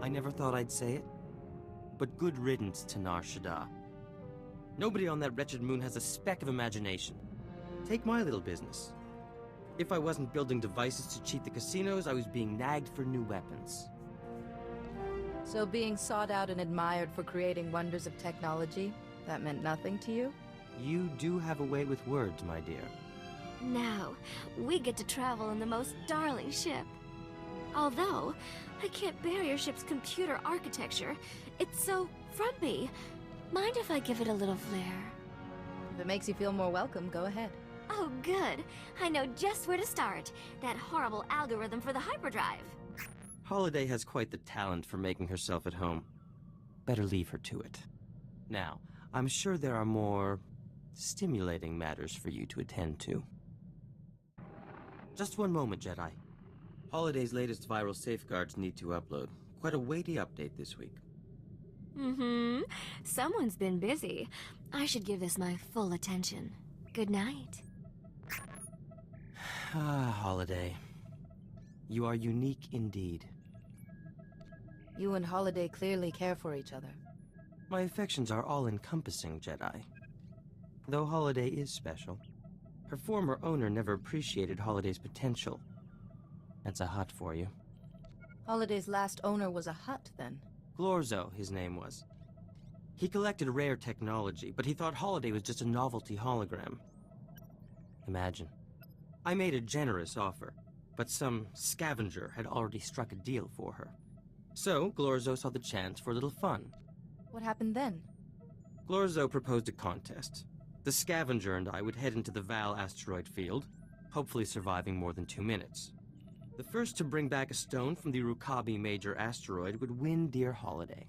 I never thought I'd say it, but good riddance to Nar Shaddaa. Nobody on that wretched moon has a speck of imagination. Take my little business. If I wasn't building devices to cheat the casinos, I was being nagged for new weapons. So being sought out and admired for creating wonders of technology, that meant nothing to you? You do have a way with words, my dear. Now, we get to travel in the most darling ship. Although, I can't bear your ship's computer architecture. It's so frumpy. Mind if I give it a little flair? If it makes you feel more welcome, go ahead. Oh, good. I know just where to start. That horrible algorithm for the hyperdrive. Holiday has quite the talent for making herself at home. Better leave her to it. Now, I'm sure there are more stimulating matters for you to attend to. Just one moment, Jedi. Holiday's latest viral safeguards need to upload. Quite a weighty update this week. Someone's been busy. I should give this my full attention. Good night. Ah, Holiday. You are unique indeed. You and Holiday clearly care for each other. My affections are all-encompassing, Jedi. Though Holiday is special, her former owner never appreciated Holiday's potential. That's a hut for you. Holiday's last owner was a hut, then? Glorzo, his name was. He collected rare technology, but he thought Holiday was just a novelty hologram. Imagine. I made a generous offer, but some scavenger had already struck a deal for her. So, Glorzo saw the chance for a little fun. What happened then? Glorzo proposed a contest. The scavenger and I would head into the Val asteroid field, hopefully surviving more than 2 minutes. The first to bring back a stone from the Rukabi Major asteroid would win dear Holiday.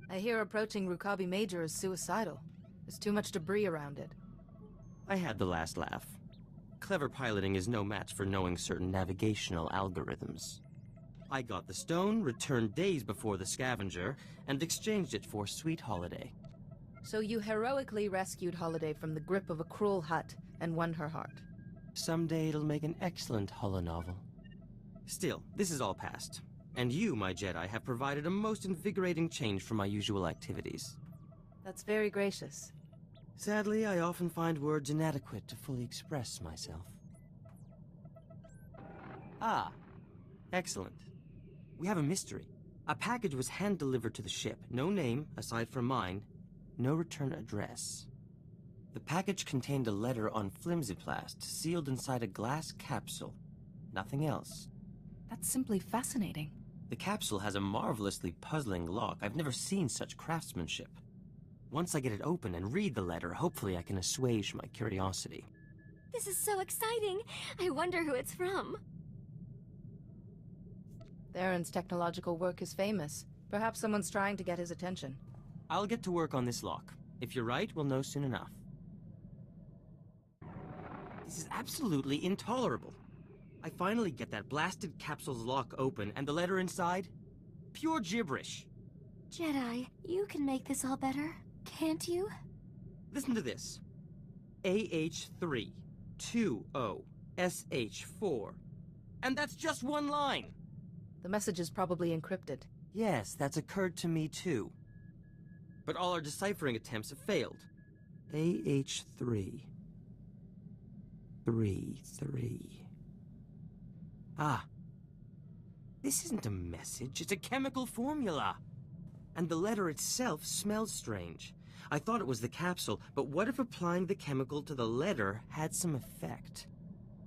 I hear approaching Rukabi Major is suicidal. There's too much debris around it. I had the last laugh. Clever piloting is no match for knowing certain navigational algorithms. I got the stone, returned days before the scavenger, and exchanged it for sweet Holiday. So you heroically rescued Holiday from the grip of a cruel hut and won her heart. Someday it'll make an excellent holonovel. Still, this is all past. And you, my Jedi, have provided a most invigorating change from my usual activities. That's very gracious. Sadly, I often find words inadequate to fully express myself. Ah, excellent. We have a mystery. A package was hand-delivered to the ship. No name, aside from mine. No return address. The package contained a letter on flimsiplast, sealed inside a glass capsule. Nothing else. That's simply fascinating. The capsule has a marvelously puzzling lock. I've never seen such craftsmanship. Once I get it open and read the letter, hopefully I can assuage my curiosity. This is so exciting. I wonder who it's from. Tharan's technological work is famous. Perhaps someone's trying to get his attention. I'll get to work on this lock. If you're right, we'll know soon enough. This is absolutely intolerable. I finally get that blasted capsule's lock open, and the letter inside? Pure gibberish. Jedi, you can make this all better, can't you? Listen to this. AH3, 20, SH4. And that's just one line! The message is probably encrypted. Yes, that's occurred to me too. But all our deciphering attempts have failed. AH3. 3. Ah. This isn't a message, it's a chemical formula. And the letter itself smells strange. I thought it was the capsule, but what if applying the chemical to the letter had some effect?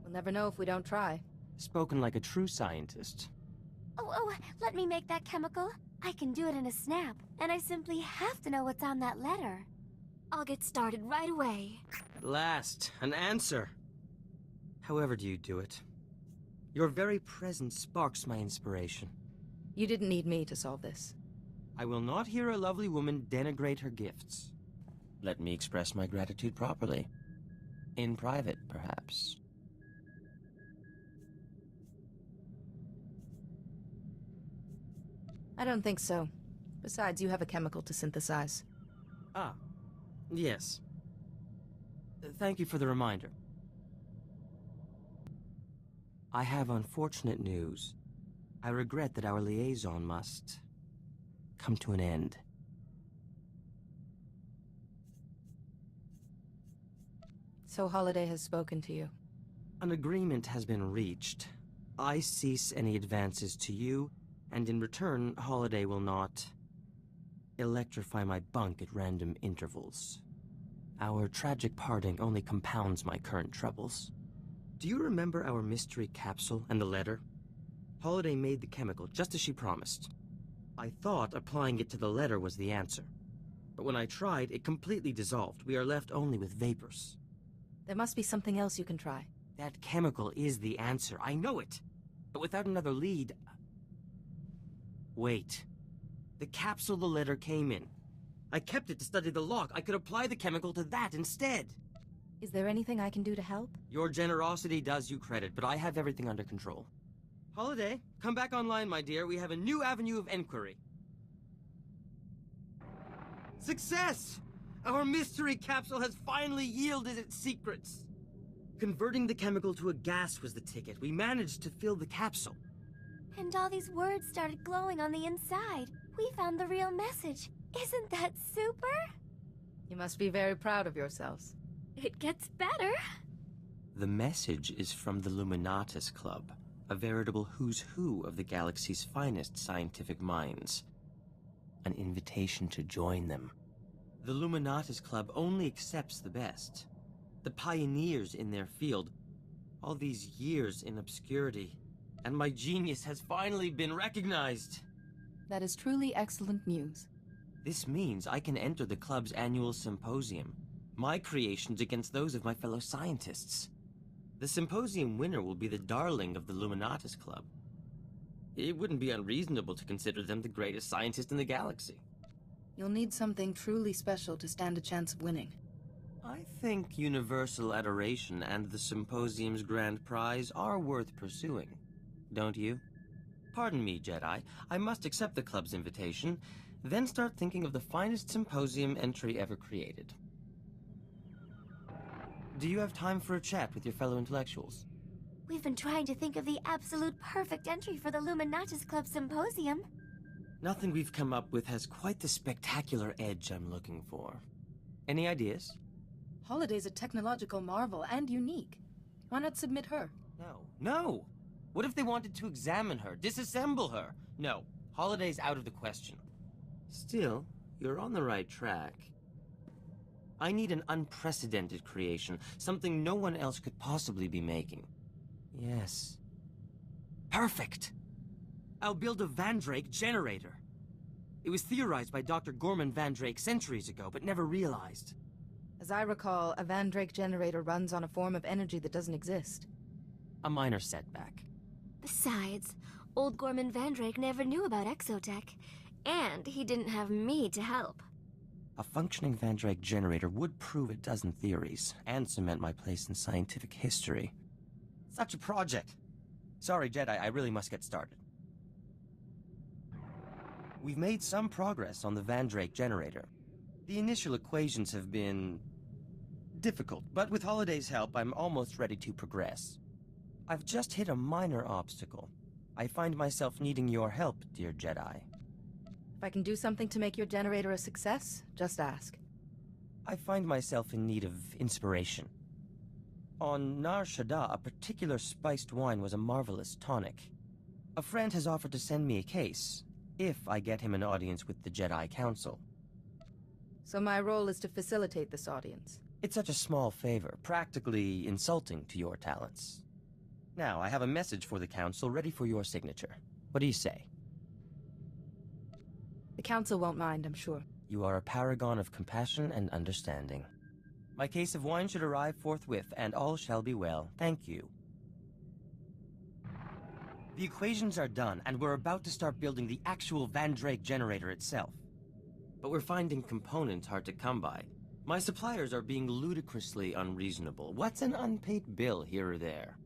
We'll never know if we don't try. Spoken like a true scientist. Oh, let me make that chemical. I can do it in a snap, and I simply have to know what's on that letter. I'll get started right away. At last, an answer. However do you do it? Your very presence sparks my inspiration. You didn't need me to solve this. I will not hear a lovely woman denigrate her gifts. Let me express my gratitude properly. In private, perhaps. I don't think so. Besides, you have a chemical to synthesize. Ah, yes. Thank you for the reminder. I have unfortunate news. I regret that our liaison must come to an end. So Holiday has spoken to you. An agreement has been reached. I cease any advances to you, and in return, Holiday will not electrify my bunk at random intervals. Our tragic parting only compounds my current troubles. Do you remember our mystery capsule and the letter? Holiday made the chemical just as she promised. I thought applying it to the letter was the answer. But when I tried, it completely dissolved. We are left only with vapors. There must be something else you can try. That chemical is the answer. I know it. But without another lead... Wait. The capsule the letter came in. I kept it to study the log. I could apply the chemical to that instead. Is there anything I can do to help? Your generosity does you credit, but I have everything under control. Holiday, come back online, my dear. We have a new avenue of enquiry. Success! Our mystery capsule has finally yielded its secrets. Converting the chemical to a gas was the ticket. We managed to fill the capsule. And all these words started glowing on the inside. We found the real message. Isn't that super? You must be very proud of yourselves. It gets better. The message is from the Luminatus Club, a veritable who's who of the galaxy's finest scientific minds. An invitation to join them. The Luminatus Club only accepts the best. The pioneers in their field. All these years in obscurity. And my genius has finally been recognized. That is truly excellent news. This means I can enter the club's annual symposium. My creations against those of my fellow scientists. The symposium winner will be the darling of the Luminatus Club. It wouldn't be unreasonable to consider them the greatest scientist in the galaxy. You'll need something truly special to stand a chance of winning. I think universal adoration and the symposium's grand prize are worth pursuing. Don't you? Pardon me, Jedi. I must accept the club's invitation, then start thinking of the finest symposium entry ever created. Do you have time for a chat with your fellow intellectuals? We've been trying to think of the absolute perfect entry for the Luminatus Club Symposium. Nothing we've come up with has quite the spectacular edge I'm looking for. Any ideas? Holiday's a technological marvel and unique. Why not submit her? No! What if they wanted to examine her, disassemble her? No, Holiday's out of the question. Still, you're on the right track. I need an unprecedented creation, something no one else could possibly be making. Yes. Perfect! I'll build a Vandrake generator. It was theorized by Dr. Gorman Vandrake centuries ago, but never realized. As I recall, a Vandrake generator runs on a form of energy that doesn't exist. A minor setback. Besides, old Gorman Vandrake never knew about exotech, and he didn't have me to help. A functioning Vandrake generator would prove a dozen theories, and cement my place in scientific history. Such a project! Sorry, Jedi, I really must get started. We've made some progress on the Vandrake generator. The initial equations have been difficult, but with Holiday's help, I'm almost ready to progress. I've just hit a minor obstacle. I find myself needing your help, dear Jedi. If I can do something to make your generator a success, just ask. I find myself in need of inspiration. On Nar Shaddaa, a particular spiced wine was a marvelous tonic. A friend has offered to send me a case, if I get him an audience with the Jedi Council. So my role is to facilitate this audience. It's such a small favor, practically insulting to your talents. Now, I have a message for the Council ready for your signature. What do you say? The Council won't mind, I'm sure. You are a paragon of compassion and understanding. My case of wine should arrive forthwith, and all shall be well. Thank you. The equations are done, and we're about to start building the actual Vandrake generator itself. But we're finding components hard to come by. My suppliers are being ludicrously unreasonable. What's an unpaid bill here or there?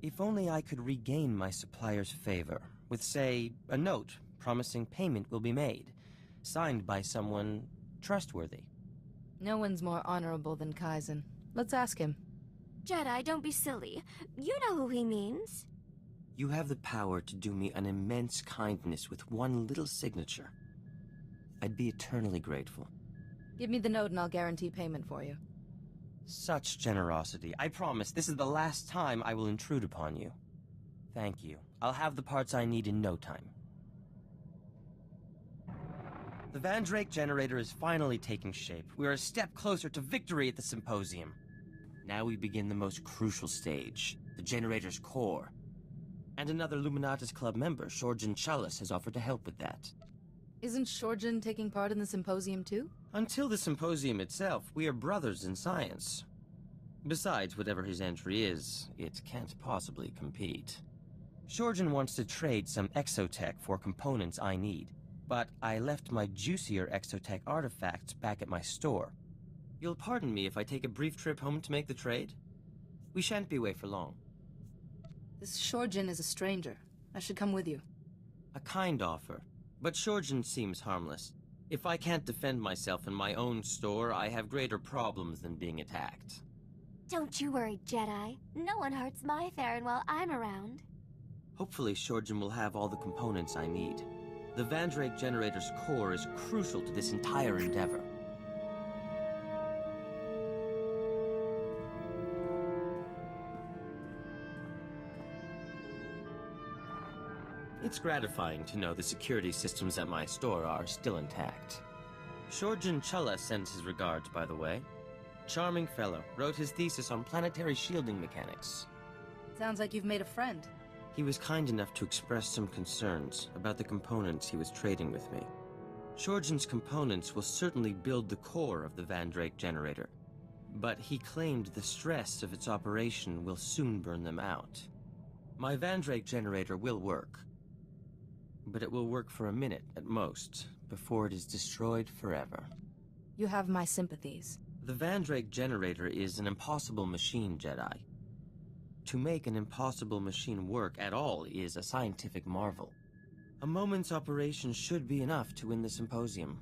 If only I could regain my supplier's favor, with, say, a note promising payment will be made, signed by someone trustworthy. No one's more honorable than Kaizen. Let's ask him. Jedi, don't be silly. You know who he means. You have the power to do me an immense kindness with one little signature. I'd be eternally grateful. Give me the note and I'll guarantee payment for you. Such generosity. I promise this is the last time I will intrude upon you. Thank you. I'll have the parts I need in no time. The Vandrake generator is finally taking shape. We are a step closer to victory at the symposium. Now we begin the most crucial stage, the generator's core. And another Luminatus Club member, Shorjan Chalice, has offered to help with that. Isn't Shorjan taking part in the symposium too? Until the symposium itself, we are brothers in science. Besides, whatever his entry is, it can't possibly compete. Shorjan wants to trade some exotech for components I need, but I left my juicier exotech artifacts back at my store. You'll pardon me if I take a brief trip home to make the trade? We shan't be away for long. This Shorjan is a stranger. I should come with you. A kind offer, but Shorjan seems harmless. If I can't defend myself in my own store, I have greater problems than being attacked. Don't you worry, Jedi. No one hurts my Tharan while I'm around. Hopefully Shorjan will have all the components I need. The Vandrake generator's core is crucial to this entire endeavor. It's gratifying to know the security systems at my store are still intact. Shorjan Challa sends his regards, by the way. Charming fellow, wrote his thesis on planetary shielding mechanics. Sounds like you've made a friend. He was kind enough to express some concerns about the components he was trading with me. Shorjan's components will certainly build the core of the Vandrake generator, but he claimed the stress of its operation will soon burn them out. My Vandrake generator will work, but it will work for a minute at most, before it is destroyed forever. You have my sympathies. The Vandrake generator is an impossible machine, Jedi. To make an impossible machine work at all is a scientific marvel. A moment's operation should be enough to win the symposium.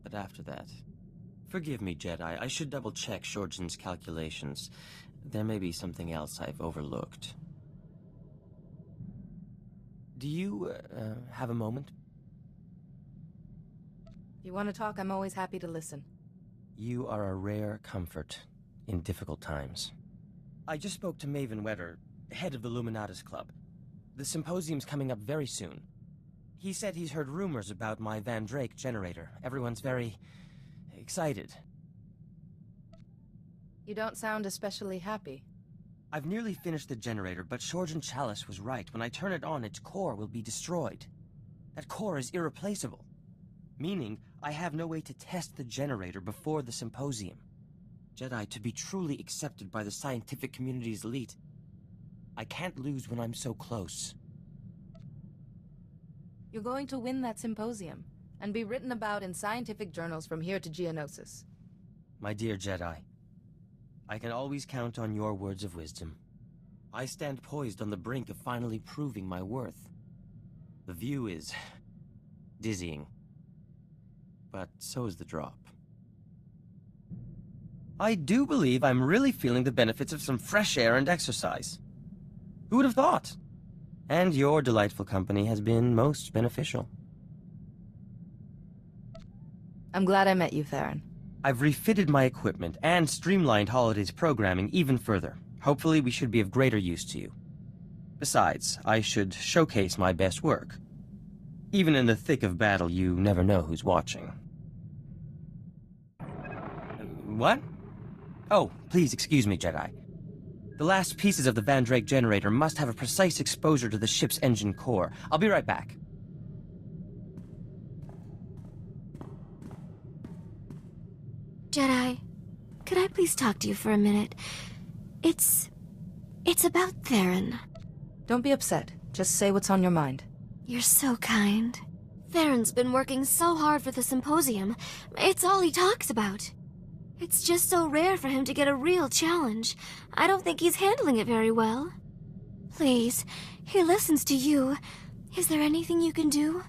But after that... Forgive me, Jedi, I should double-check Shorjan's calculations. There may be something else I've overlooked. Do you, have a moment? If you want to talk, I'm always happy to listen. You are a rare comfort in difficult times. I just spoke to Maven Wetter, head of the Luminatus Club. The symposium's coming up very soon. He said he's heard rumors about my Vandrake generator. Everyone's very excited. You don't sound especially happy. I've nearly finished the generator, but Shorjan Chalice was right. When I turn it on, its core will be destroyed. That core is irreplaceable. Meaning, I have no way to test the generator before the symposium. Jedi, to be truly accepted by the scientific community's elite, I can't lose when I'm so close. You're going to win that symposium, and be written about in scientific journals from here to Geonosis. My dear Jedi, I can always count on your words of wisdom. I stand poised on the brink of finally proving my worth. The view is dizzying, but so is the drop. I do believe I'm really feeling the benefits of some fresh air and exercise. Who would have thought? And your delightful company has been most beneficial. I'm glad I met you, Tharan. I've refitted my equipment and streamlined Holiday's programming even further. Hopefully we should be of greater use to you. Besides, I should showcase my best work. Even in the thick of battle, you never know who's watching. What? Oh, please excuse me, Jedi. The last pieces of the Vandrake generator must have a precise exposure to the ship's engine core. I'll be right back. Jedi, could I please talk to you for a minute? It's about Tharan. Don't be upset. Just say what's on your mind. You're so kind. Tharan's been working so hard for the symposium. It's all he talks about. It's just so rare for him to get a real challenge. I don't think he's handling it very well. Please, he listens to you. Is there anything you can do?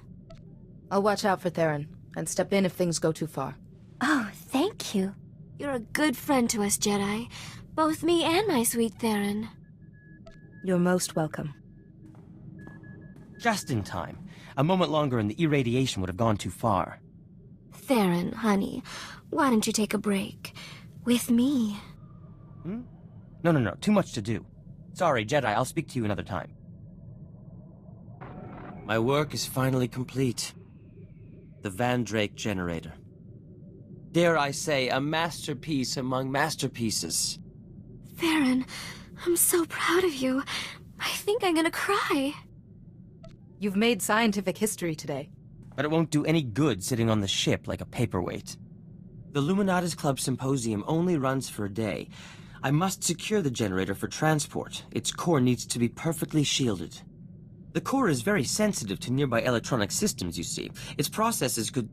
I'll watch out for Tharan, and step in if things go too far. Oh, thank you. You're a good friend to us, Jedi. Both me and my sweet Tharan. You're most welcome. Just in time. A moment longer and the irradiation would have gone too far. Tharan, honey, why don't you take a break? With me. No. Too much to do. Sorry, Jedi. I'll speak to you another time. My work is finally complete. The Vandrake generator. Dare I say, a masterpiece among masterpieces. Tharan, I'm so proud of you. I think I'm gonna cry. You've made scientific history today. But it won't do any good sitting on the ship like a paperweight. The Luminatis Club Symposium only runs for a day. I must secure the generator for transport. Its core needs to be perfectly shielded. The core is very sensitive to nearby electronic systems, you see. Its processes could...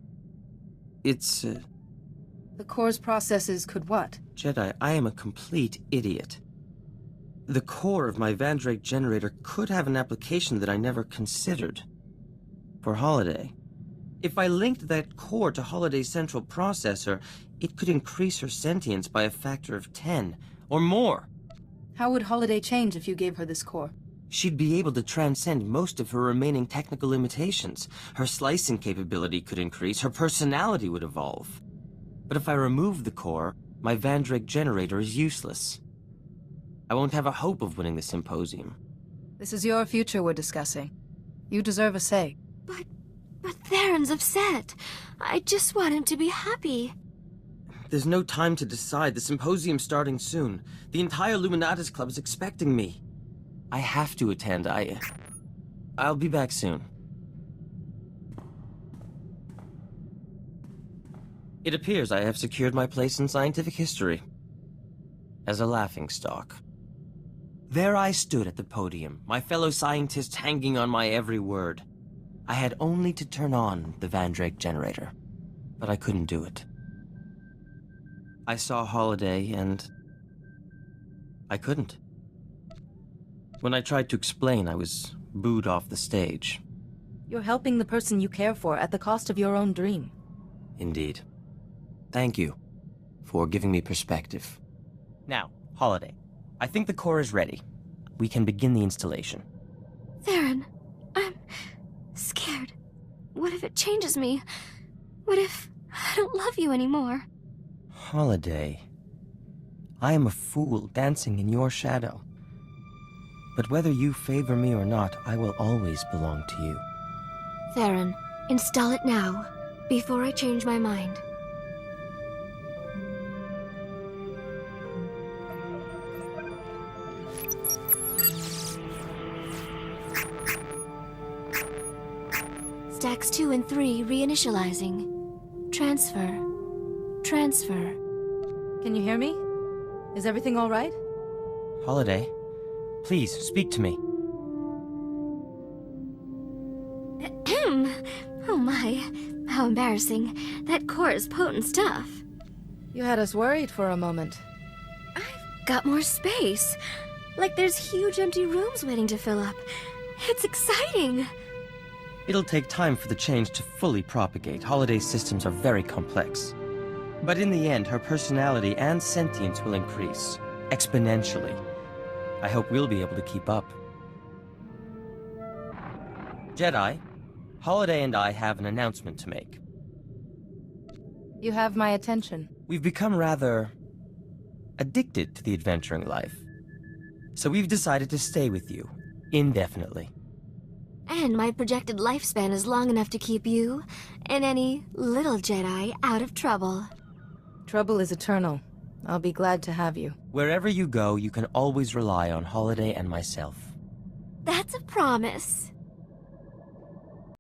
The core's processes could what? Jedi, I am a complete idiot. The core of my Vandrake generator could have an application that I never considered. For Holiday. If I linked that core to Holiday's central processor, it could increase her sentience by a factor of 10, or more. How would Holiday change if you gave her this core? She'd be able to transcend most of her remaining technical limitations. Her slicing capability could increase, her personality would evolve. But if I remove the core, my Vandrake generator is useless. I won't have a hope of winning the symposium. This is your future we're discussing. You deserve a say. But Tharan's upset. I just want him to be happy. There's no time to decide. The symposium's starting soon. The entire Luminatis Club is expecting me. I have to attend. I'll be back soon. It appears I have secured my place in scientific history. As a laughingstock. There I stood at the podium, my fellow scientists hanging on my every word. I had only to turn on the Vandrake generator, but I couldn't do it. I saw Holiday and... I couldn't. When I tried to explain, I was booed off the stage. You're helping the person you care for at the cost of your own dream. Indeed. Thank you for giving me perspective. Now, Holiday, I think the core is ready. We can begin the installation. Tharan, I'm scared. What if it changes me? What if I don't love you anymore? Holiday, I am a fool dancing in your shadow. But whether you favor me or not, I will always belong to you. Tharan, install it now, before I change my mind. Stacks 2 and 3 reinitializing. Transfer. Transfer. Can you hear me? Is everything all right? Holiday, please speak to me. Oh my, how embarrassing. That core is potent stuff. You had us worried for a moment. I've got more space. Like there's huge empty rooms waiting to fill up. It's exciting. It'll take time for the change to fully propagate. Holiday's systems are very complex. But in the end, her personality and sentience will increase. Exponentially. I hope we'll be able to keep up. Jedi, Holiday and I have an announcement to make. You have my attention. We've become rather... addicted to the adventuring life. So we've decided to stay with you. Indefinitely. And my projected lifespan is long enough to keep you and any little Jedi out of trouble. Trouble is eternal. I'll be glad to have you. Wherever you go, you can always rely on Holiday and myself. That's a promise.